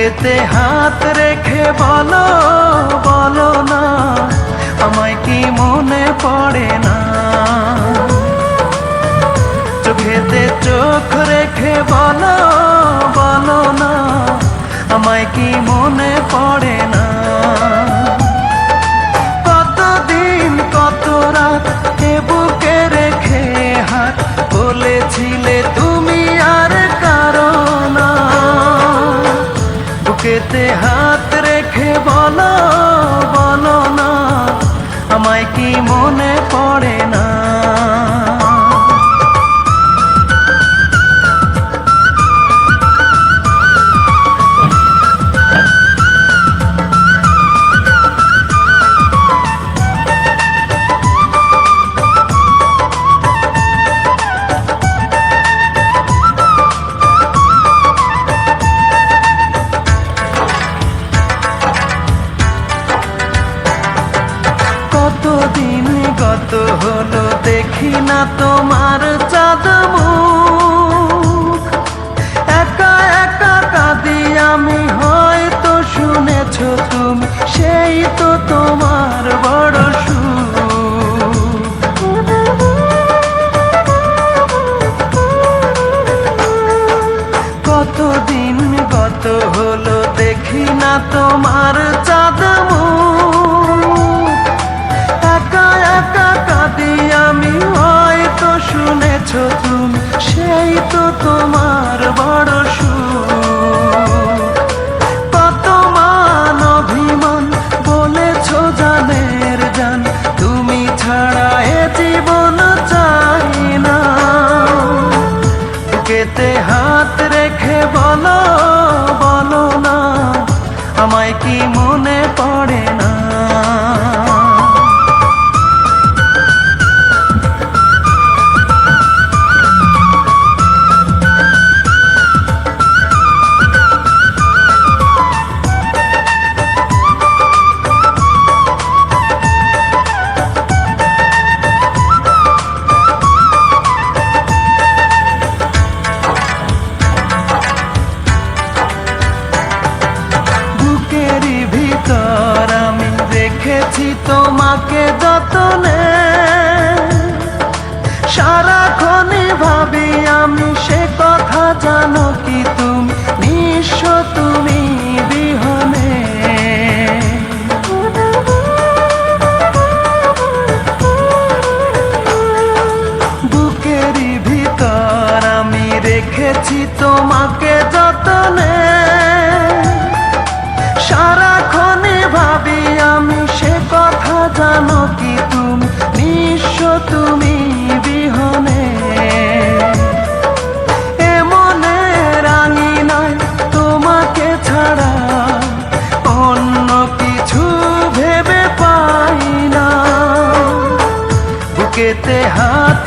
বুকেতে হাত রেখে বলো বলো না, আমায় কি মনে পড়ে না? চোখেতে চোখ রেখে বলো বলো না, আমায় কি মনে পড়ে না? কতদিন কত রাত এ বুকে রেখে হাত বলেছিলে তুমি আর কারো না। বুকেতে হাত রেখে বলো বলো না, আমায় কি মনে পড়ে না? কতদিন গত হলো দেখি না তোমার চাঁদ মুখ, একা একা কাঁদি আমি, হয়তো শুনেছ তুমি, সেই তো তোমার বড় সুখ। কতদিন গত হলো দেখি না তোমার চাঁদ মুখ, একা একা কাঁদি আমি, হয়তো শুনেছ তুমি, সেই তো তোমার বড় সুখ। কত মান অভিমান বলেছ জানের জান, তুমি ছাড়া এ জীবন চাই না। বুকেতে হাত রেখে বলো বলো না, আমায় কি মনে পড়ে না? বুকেরই ভিতর আমি রেখেছি তোমাকে যতনে, সারাক্ষণই ভাবি আমি সে কথা, জানো কি তুমি নিঃস্ব তুমি বিহনে। বুকেরই ভিতর আমি রেখেছি তোমাকে যতনে, সারাক্ষণে ভাবি আমি সে কথা, জানো কি তুমি নিঃস্ব তুমি বিহনে। এমনে রাঙি নাই তোমাকে ছাড়া, অন্য কিছু ভেবে পাই না। বুকেতে হাত